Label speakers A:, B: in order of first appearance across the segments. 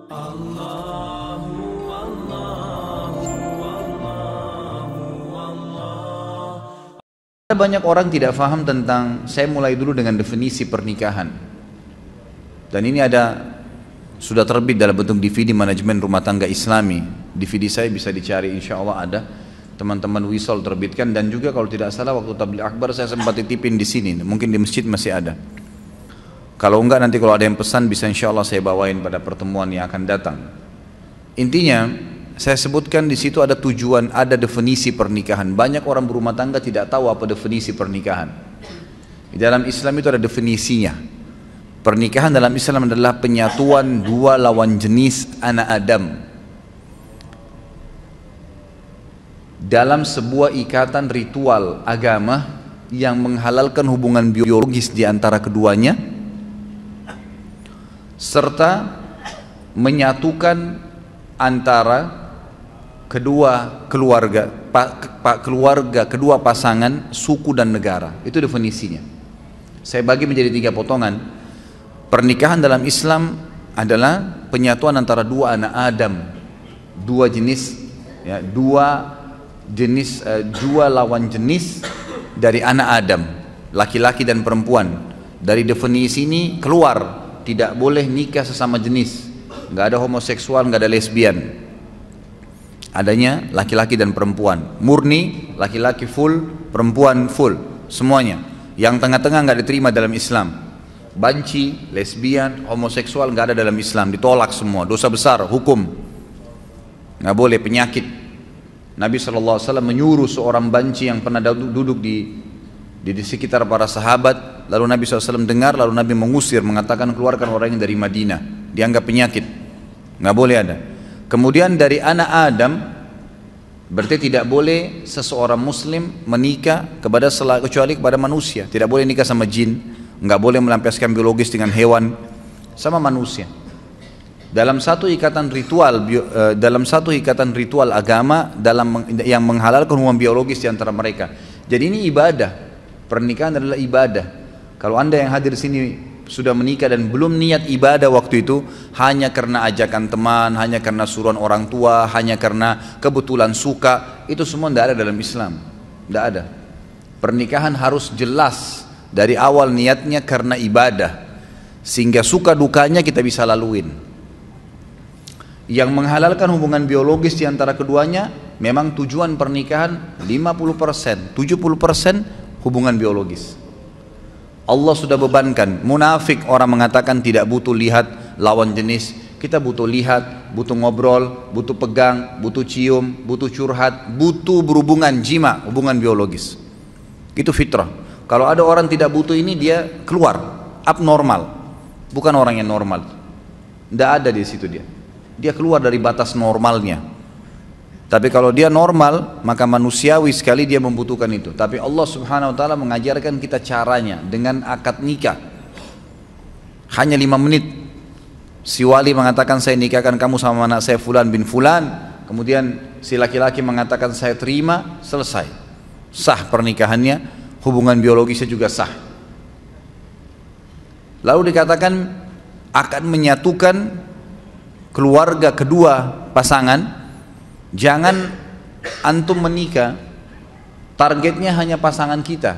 A: Ada banyak orang tidak paham tentang, saya mulai dulu dengan definisi pernikahan. Dan ini sudah terbit dalam bentuk DVD manajemen rumah tangga Islami. DVD saya bisa dicari, insya Allah ada. Teman-teman Wisol terbitkan, dan juga kalau tidak salah waktu tabligh akbar saya sempat titipin di sini. Mungkin di masjid masih ada. Kalau enggak nanti kalau ada yang pesan bisa insya Allah saya bawain pada pertemuan yang akan datang. Intinya saya sebutkan di situ ada tujuan, ada definisi pernikahan. Banyak orang berumah tangga tidak tahu apa definisi pernikahan. Di dalam Islam itu ada definisinya. Pernikahan dalam Islam adalah penyatuan dua lawan jenis anak Adam dalam sebuah ikatan ritual agama yang menghalalkan hubungan biologis di antara keduanya, serta menyatukan antara kedua keluarga, kedua pasangan, suku dan negara. Itu definisinya. Saya bagi menjadi 3 potongan. Pernikahan dalam Islam adalah penyatuan antara dua anak Adam, dua jenis, ya, dua lawan jenis dari anak Adam, laki-laki dan perempuan. Dari definisi ini keluar tidak boleh nikah sesama jenis, nggak ada homoseksual, nggak ada lesbian. Adanya laki-laki dan perempuan, murni laki-laki full, perempuan full, semuanya. Yang tengah-tengah nggak diterima dalam Islam. Banci, lesbian, homoseksual nggak ada dalam Islam, ditolak semua, dosa besar, hukum, nggak boleh, penyakit. Nabi SAW menyuruh seorang banci yang pernah duduk di sekitar para sahabat, lalu Nabi SAW dengar, lalu Nabi mengusir, mengatakan keluarkan orang yang dari Madinah, dianggap penyakit, nggak boleh ada. Kemudian dari anak Adam, berarti tidak boleh seseorang muslim menikah kecuali kepada manusia, tidak boleh nikah sama jin, nggak boleh melampiaskan biologis dengan hewan, sama manusia. Dalam satu ikatan ritual agama yang menghalalkan hubungan biologis di antara mereka. Jadi ini ibadah. Pernikahan adalah ibadah. Kalau Anda yang hadir di sini sudah menikah dan belum niat ibadah waktu itu, hanya karena ajakan teman, hanya karena suruhan orang tua, hanya karena kebetulan suka, itu semua tidak ada dalam Islam. Tidak ada. Pernikahan harus jelas dari awal niatnya karena ibadah, sehingga suka dukanya kita bisa laluin. Yang menghalalkan hubungan biologis di antara keduanya, memang tujuan pernikahan 50%, 70% hubungan biologis. Allah sudah bebankan. Munafik orang mengatakan tidak butuh lihat lawan jenis. Kita butuh lihat, butuh ngobrol, butuh pegang, butuh cium, butuh curhat, butuh berhubungan jima, hubungan biologis. Itu fitrah. Kalau ada orang tidak butuh ini, dia keluar, abnormal, bukan orang yang normal. Tidak ada di situ dia keluar dari batas normalnya. Tapi kalau dia normal, maka manusiawi sekali dia membutuhkan itu. Tapi Allah Subhanahu wa ta'ala mengajarkan kita caranya dengan akad nikah. Hanya 5 menit. Si wali mengatakan saya nikahkan kamu sama anak saya Fulan bin Fulan. Kemudian si laki-laki mengatakan saya terima, selesai. Sah pernikahannya, hubungan biologisnya juga sah. Lalu dikatakan akan menyatukan keluarga kedua pasangan. Jangan antum menikah targetnya hanya pasangan kita.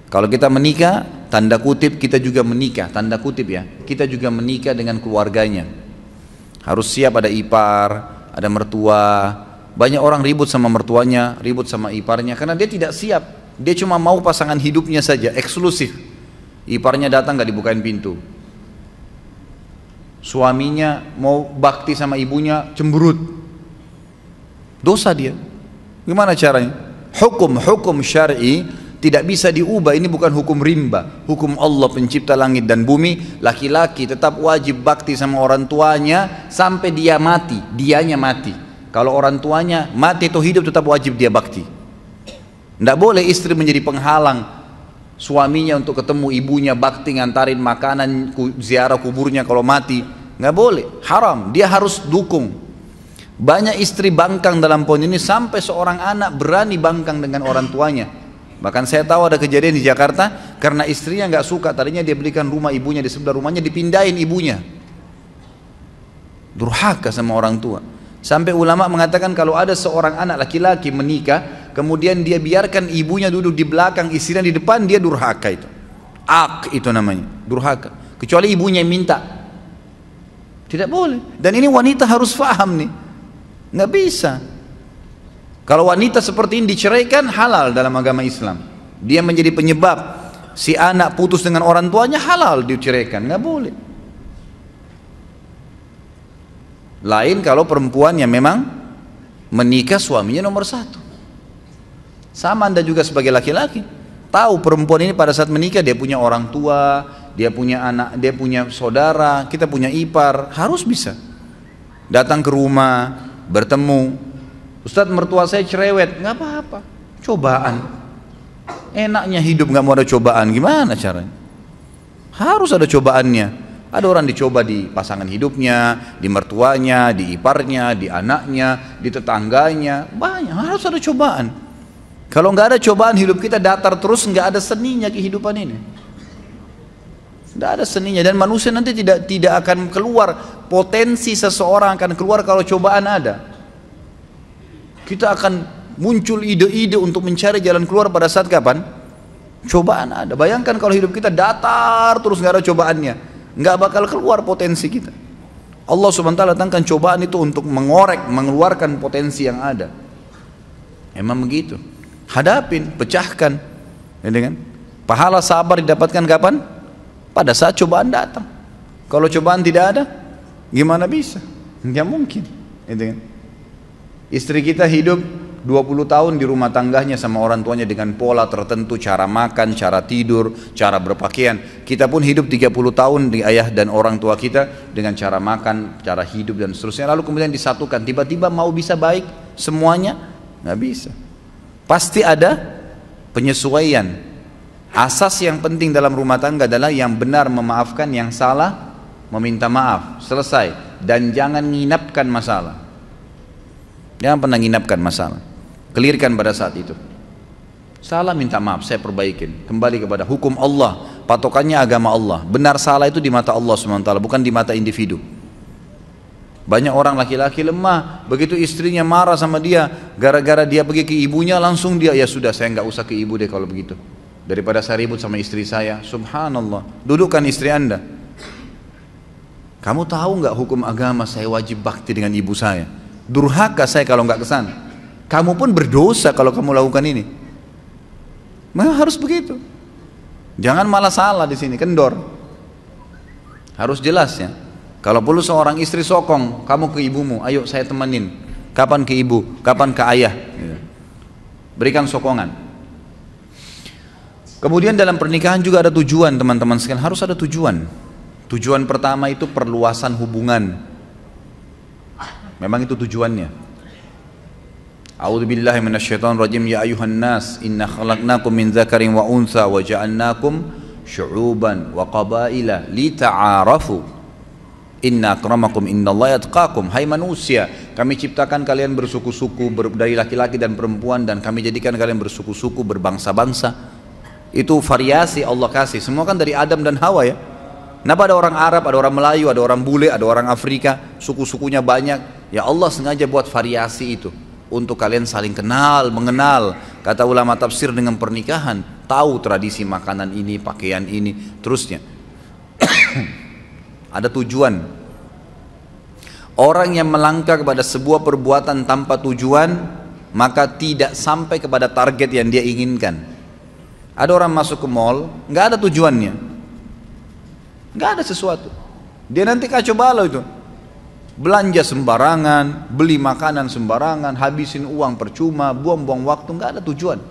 A: Kalau kita menikah, tanda kutip kita juga menikah, tanda kutip ya, kita juga menikah dengan keluarganya. Harus siap, ada ipar, ada mertua. Banyak orang ribut sama mertuanya, ribut sama iparnya karena dia tidak siap. Dia cuma mau pasangan hidupnya saja, eksklusif. Iparnya datang gak dibukain pintu. Suaminya mau bakti sama ibunya, cemberut. Dosa dia. Gimana caranya? Hukum syar'i tidak bisa diubah. Ini bukan hukum rimba. Hukum Allah pencipta langit dan bumi. Laki-laki tetap wajib bakti sama orang tuanya sampai dia mati. Dianya mati. Kalau orang tuanya mati atau hidup tetap wajib dia bakti. Tidak boleh istri menjadi penghalang suaminya untuk ketemu ibunya, bakti, ngantarin makanan, ziarah kuburnya kalau mati. Nggak boleh, haram. Dia harus dukung. Banyak istri bangkang dalam poin ini sampai seorang anak berani bangkang dengan orang tuanya. Bahkan saya tahu ada kejadian di Jakarta karena istrinya nggak suka. Tadinya dia belikan rumah ibunya di sebelah rumahnya, dipindahin ibunya. Durhaka sama orang tua. Sampai ulama mengatakan kalau ada seorang anak laki-laki menikah, kemudian dia biarkan ibunya duduk di belakang, istrinya di depan, dia durhaka itu. Ak itu namanya, durhaka. Kecuali ibunya yang minta. Tidak boleh. Dan ini wanita harus paham nih. Nggak bisa. Kalau wanita seperti ini diceraikan, halal dalam agama Islam. Dia menjadi penyebab si anak putus dengan orang tuanya, halal diceraikan. Nggak boleh. Lain kalau perempuan yang memang menikah suaminya nomor satu. Sama Anda juga sebagai laki-laki, tahu perempuan ini pada saat menikah dia punya orang tua, dia punya anak, dia punya saudara, kita punya ipar, harus bisa datang ke rumah, bertemu. Ustadz, mertua saya cerewet, nggak apa-apa, cobaan. Enaknya hidup nggak mau ada cobaan, gimana caranya? Harus ada cobaannya. Ada orang dicoba di pasangan hidupnya, di mertuanya, di iparnya, di anaknya, di tetangganya, banyak, harus ada cobaan. Kalau nggak ada cobaan, hidup kita datar terus, nggak ada seninya kehidupan ini. Nggak ada seninya, dan manusia nanti tidak akan keluar, potensi seseorang akan keluar kalau cobaan ada. Kita akan muncul ide-ide untuk mencari jalan keluar pada saat kapan? Cobaan ada. Bayangkan kalau hidup kita datar terus nggak ada cobaannya, nggak bakal keluar potensi kita. Allah subhanahu wa ta'ala datangkan cobaan itu untuk mengorek, mengeluarkan potensi yang ada. Emang begitu. Hadapin, pecahkan. Gitu kan? Pahala sabar didapatkan kapan? Pada saat cobaan datang. Kalau cobaan tidak ada, gimana bisa? Nggak mungkin. Gitu kan? Istri kita hidup 20 tahun di rumah tangganya sama orang tuanya dengan pola tertentu, cara makan, cara tidur, cara berpakaian. Kita pun hidup 30 tahun di ayah dan orang tua kita dengan cara makan, cara hidup dan seterusnya. Lalu kemudian disatukan, tiba-tiba mau bisa baik semuanya? Nggak bisa. Pasti ada penyesuaian. Asas yang penting dalam rumah tangga adalah yang benar memaafkan, yang salah meminta maaf. Selesai. Dan jangan nginapkan masalah. Jangan pernah nginapkan masalah. Clearkan pada saat itu. Salah minta maaf, saya perbaikin. Kembali kepada hukum Allah, patokannya agama Allah. Benar salah itu di mata Allah SWT, bukan di mata individu. Banyak orang laki-laki lemah, begitu istrinya marah sama dia, gara-gara dia pergi ke ibunya, langsung dia, ya sudah saya nggak usah ke ibu deh kalau begitu. Daripada saya ribut sama istri saya. Subhanallah. Dudukkan istri Anda. Kamu tahu nggak hukum agama saya wajib bakti dengan ibu saya? Durhaka saya kalau nggak kesana. Kamu pun berdosa kalau kamu lakukan ini. Memang harus begitu. Jangan malah salah di sini, kendor. Harus jelas ya. Kalau perlu seorang istri sokong, kamu ke ibumu, ayo saya temenin. Kapan ke ibu, kapan ke ayah. Berikan sokongan. Kemudian dalam pernikahan juga ada tujuan, teman-teman sekalian, harus ada tujuan. Tujuan pertama itu perluasan hubungan. Memang itu tujuannya. A'udzubillahi minasyaitonir rajim. Ya ayuhan nas, inna khalaqnakum min dzakarin wa untha wa ja'alnakum syu'uban wa qabaila lita'arafu. Inna akramakum innallaha yatqakum. Hai manusia, kami ciptakan kalian bersuku-suku dari laki-laki dan perempuan, dan kami jadikan kalian bersuku-suku, berbangsa-bangsa. Itu variasi Allah kasih. Semua kan dari Adam dan Hawa ya. Kenapa ada orang Arab, ada orang Melayu, ada orang bule, ada orang Afrika, suku-sukunya banyak. Ya Allah sengaja buat variasi itu untuk kalian saling kenal, mengenal. Kata ulama tafsir, dengan pernikahan tahu tradisi makanan ini, pakaian ini, terusnya. Ada tujuan. Orang yang melangkah kepada sebuah perbuatan tanpa tujuan, maka tidak sampai kepada target yang dia inginkan. Ada orang masuk ke mall, nggak ada tujuannya, nggak ada sesuatu. Dia nanti kacau balau itu. Belanja sembarangan, beli makanan sembarangan, habisin uang percuma, buang-buang waktu, nggak ada tujuan.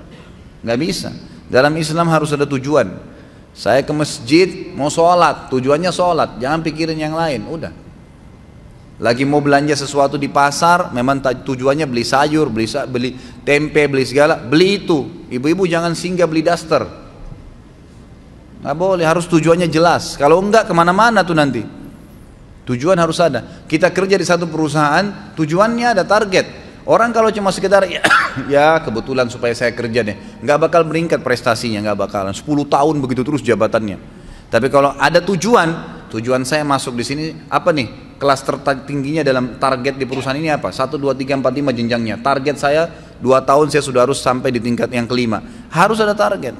A: Nggak bisa. Dalam Islam harus ada tujuan. Saya ke masjid mau sholat, tujuannya sholat, jangan pikirin yang lain, udah. Lagi mau belanja sesuatu di pasar, memang tujuannya beli sayur, beli tempe, beli segala, beli itu. Ibu-ibu jangan singgah beli daster. Nggak boleh, harus tujuannya jelas. Kalau enggak kemana-mana tuh nanti. Tujuan harus ada. Kita kerja di satu perusahaan, tujuannya ada target. Orang kalau cuma sekedar ya kebetulan supaya saya kerja deh, nggak bakal meningkat prestasinya, nggak bakalan. 10 tahun begitu terus jabatannya. Tapi kalau ada tujuan saya masuk di sini apa nih? kelas tertingginya dalam target di perusahaan ini apa? 1, 2, 3, 4, 5 jenjangnya. Target saya 2 tahun saya sudah harus sampai di tingkat yang kelima. Harus ada target.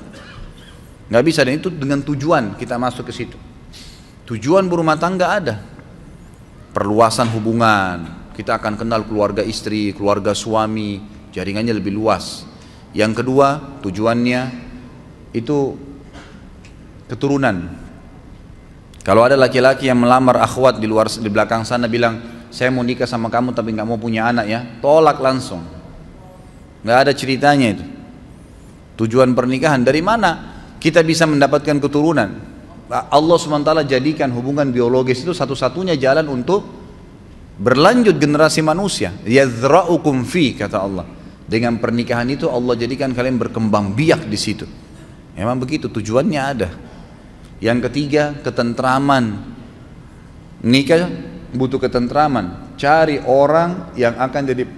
A: Nggak bisa, dan itu dengan tujuan kita masuk ke situ. Tujuan berumah tangga ada. Perluasan hubungan. Kita akan kenal keluarga istri, keluarga suami, jaringannya lebih luas. Yang kedua, tujuannya itu keturunan. Kalau ada laki-laki yang melamar akhwat di belakang sana bilang, saya mau nikah sama kamu tapi nggak mau punya anak ya, tolak langsung. Nggak ada ceritanya itu. Tujuan pernikahan dari mana kita bisa mendapatkan keturunan? Allah SWT jadikan hubungan biologis itu satu-satunya jalan untuk berlanjut generasi manusia. Yadzra'ukum fi, kata Allah. Dengan pernikahan itu Allah jadikan kalian berkembang biak di situ. Memang begitu, tujuannya ada. Yang ketiga, ketentraman. Nikah butuh ketentraman. Cari orang yang akan jadi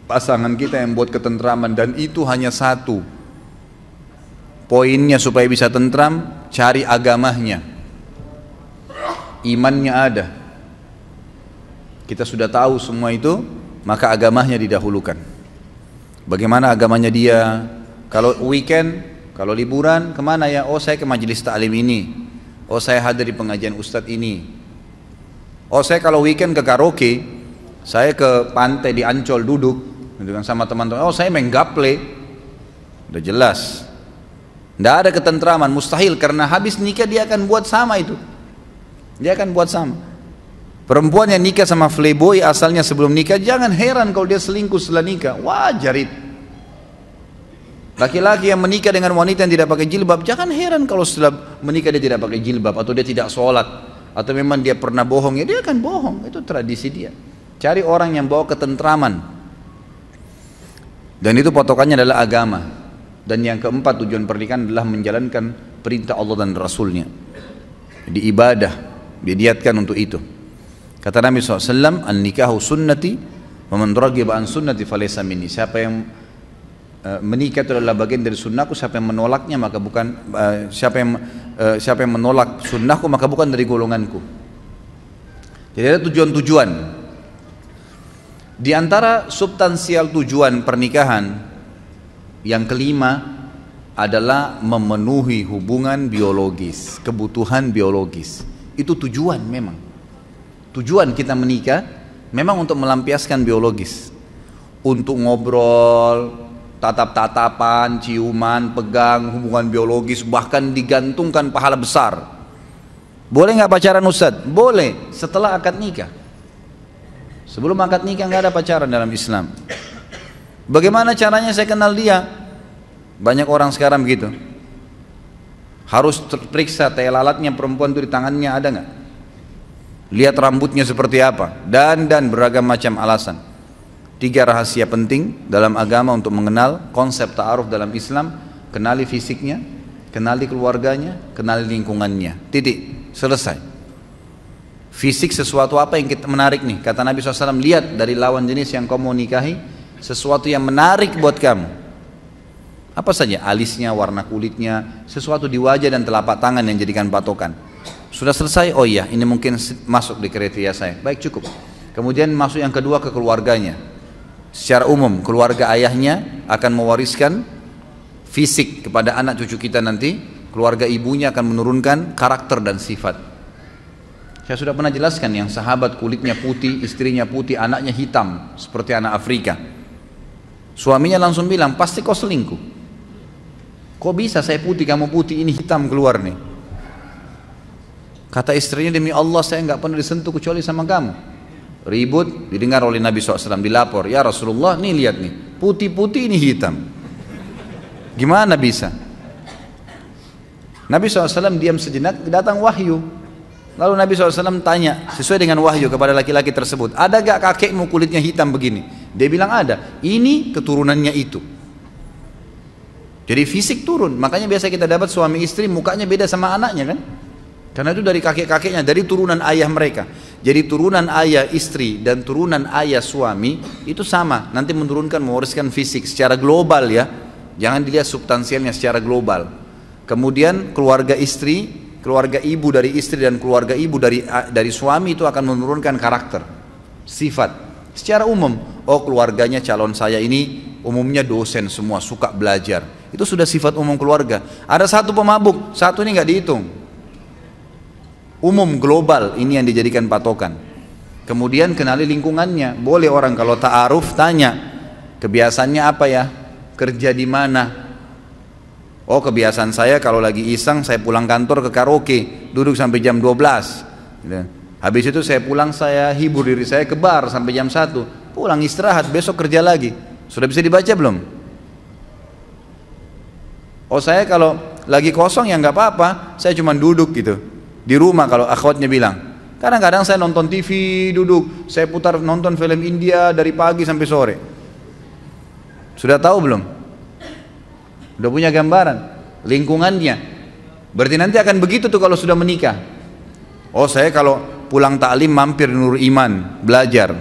A: pasangan kita yang buat ketentraman, dan itu hanya satu. Poinnya supaya bisa tentram, cari agamanya. Imannya ada. Kita sudah tahu semua itu, maka agamanya didahulukan. Bagaimana agamanya dia? Kalau weekend, kalau liburan, kemana ya? Oh, saya ke majelis ta'lim ini. Oh, saya hadir di pengajian ustadz ini. Oh, saya kalau weekend ke karaoke, saya ke pantai di Ancol duduk dengan sama teman-teman. Oh, saya main gaple. Udah jelas. Tidak ada ketentraman, mustahil, karena habis nikah dia akan buat sama itu. Dia akan buat sama. Perempuan yang nikah sama playboy asalnya sebelum nikah, jangan heran kalau dia selingkuh setelah nikah. Wajar itu. Laki-laki yang menikah dengan wanita yang tidak pakai jilbab, jangan heran kalau setelah menikah dia tidak pakai jilbab, atau dia tidak sholat, atau memang dia pernah bohong, ya dia akan bohong. Itu tradisi dia. Cari orang yang bawa ketentraman. Dan itu patokannya adalah agama. Dan yang keempat, tujuan pernikahan adalah menjalankan perintah Allah dan Rasulnya. Di ibadah diniatkan untuk itu. Kata Nabi SAW, an-nikahu sunnati wa man raghiba an sunnati falaysa minni. Siapa yang menikah itu adalah bagian dari sunnahku, siapa yang menolaknya maka bukan siapa yang menolak sunnahku maka bukan dari golonganku. Jadi ada tujuan-tujuan. Di antara substansial tujuan pernikahan yang kelima adalah memenuhi hubungan biologis, kebutuhan biologis. Itu tujuan memang. Tujuan kita menikah memang untuk melampiaskan biologis, untuk ngobrol, tatap-tatapan, ciuman, pegang, hubungan biologis, bahkan digantungkan pahala besar. Boleh nggak pacaran Ustadz? Boleh, setelah akad nikah. Sebelum akad nikah nggak ada pacaran dalam Islam. Bagaimana caranya saya kenal dia? Banyak orang sekarang begitu. Harus terperiksa tai lalatnya perempuan itu di tangannya ada nggak? Lihat rambutnya seperti apa, dan beragam macam alasan. 3 rahasia penting dalam agama untuk mengenal konsep ta'aruf dalam Islam: kenali fisiknya, kenali keluarganya, kenali lingkungannya. Titik, selesai. Fisik sesuatu apa yang kita menarik nih? Kata Nabi SAW, lihat dari lawan jenis yang kamu mau nikahi sesuatu yang menarik buat kamu. Apa saja? Alisnya, warna kulitnya, sesuatu di wajah dan telapak tangan yang jadikan patokan. Sudah selesai? Oh iya, ini mungkin masuk di kriteria saya. Baik, cukup. Kemudian masuk yang kedua, ke keluarganya. Secara umum, keluarga ayahnya akan mewariskan fisik kepada anak cucu kita nanti. Keluarga ibunya akan menurunkan karakter dan sifat. Saya sudah pernah jelaskan yang sahabat kulitnya putih, istrinya putih, anaknya hitam seperti anak Afrika. Suaminya langsung bilang, pasti kau selingkuh. Kok bisa saya putih, kamu putih, ini hitam keluar nih. Kata istrinya, demi Allah saya nggak pernah disentuh kecuali sama kamu. Ribut, didengar oleh Nabi SAW, dilapor, ya Rasulullah, nih lihat nih, putih-putih ini hitam. Gimana bisa? Nabi SAW diam sejenak, datang wahyu. Lalu Nabi SAW tanya, sesuai dengan wahyu kepada laki-laki tersebut, ada gak kakekmu kulitnya hitam begini? Dia bilang ada, ini keturunannya itu. Jadi fisik turun, makanya biasa kita dapat suami istri mukanya beda sama anaknya kan? Karena itu dari kakek-kakeknya, dari turunan ayah mereka. Jadi turunan ayah istri dan turunan ayah suami itu sama. Nanti menurunkan, mewariskan fisik secara global ya. Jangan dilihat substansialnya, secara global. Kemudian keluarga istri keluarga ibu dari istri dan keluarga ibu dari suami itu akan menurunkan karakter, sifat. Secara umum, oh keluarganya calon saya ini umumnya dosen semua, suka belajar. Itu sudah sifat umum keluarga. Ada satu pemabuk, satu ini nggak dihitung. Umum global ini yang dijadikan patokan. Kemudian kenali lingkungannya. Boleh orang kalau ta'aruf tanya, kebiasaannya apa ya? Kerja di mana? Oh kebiasaan saya kalau lagi iseng saya pulang kantor ke karaoke, duduk sampai jam 12 gitu. Habis itu saya pulang, saya hibur diri saya ke bar sampai jam 1, pulang istirahat, besok kerja lagi. Sudah bisa dibaca belum? Oh saya kalau lagi kosong ya nggak apa-apa, saya cuma duduk gitu di rumah. Kalau akhwatnya bilang, kadang-kadang saya nonton TV duduk, saya putar nonton film India dari pagi sampai sore. Sudah tahu belum? Udah punya gambaran lingkungannya. Berarti nanti akan begitu tuh kalau sudah menikah. Oh saya kalau pulang taklim mampir Nur Iman belajar.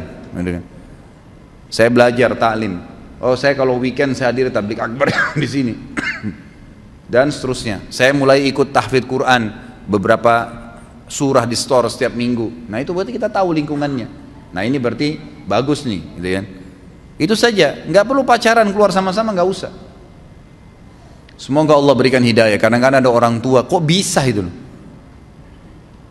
A: Saya belajar taklim. Oh saya kalau weekend saya hadir tablik akbar di sini. Dan seterusnya. Saya mulai ikut tahfidz Quran, beberapa surah di store setiap minggu. Nah itu berarti kita tahu lingkungannya. Nah ini berarti bagus nih, gitu kan? Itu saja. Nggak perlu pacaran keluar sama-sama, nggak usah. Semoga Allah berikan hidayah. Kadang-kadang ada orang tua, kok bisa itu?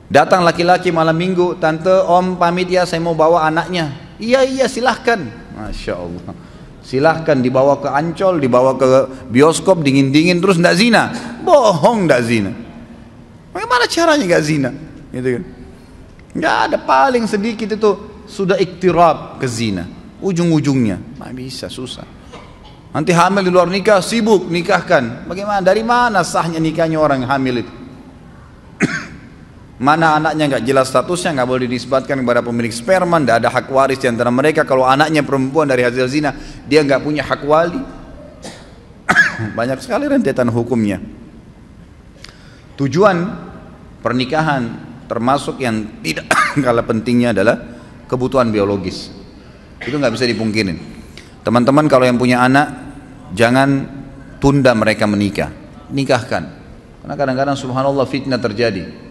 A: Datang laki-laki malam minggu, tante, om pamit ya, saya mau bawa anaknya. Iya silahkan. Masya Allah. Silahkan dibawa ke Ancol, dibawa ke bioskop dingin-dingin terus ndak zina. Bohong, ndak zina. Bagaimana caranya nggak zina? Gitu kan? Nggak ada, paling sedikit itu sudah iktirab ke zina. Ujung-ujungnya, nggak bisa, susah. Nanti hamil di luar nikah, sibuk nikahkan. Bagaimana? Dari mana sahnya nikahnya orang hamil itu? Mana anaknya nggak jelas statusnya, nggak boleh dinisbatkan kepada pemilik sperma, nggak ada hak waris di antara mereka. Kalau anaknya perempuan dari hasil zina, dia nggak punya hak wali. Banyak sekali rentetan hukumnya. Tujuan pernikahan termasuk yang tidak kalah pentingnya adalah kebutuhan biologis. Itu nggak bisa dipungkirin. Teman-teman kalau yang punya anak, jangan tunda mereka menikah, nikahkan. Karena kadang-kadang subhanallah fitnah terjadi.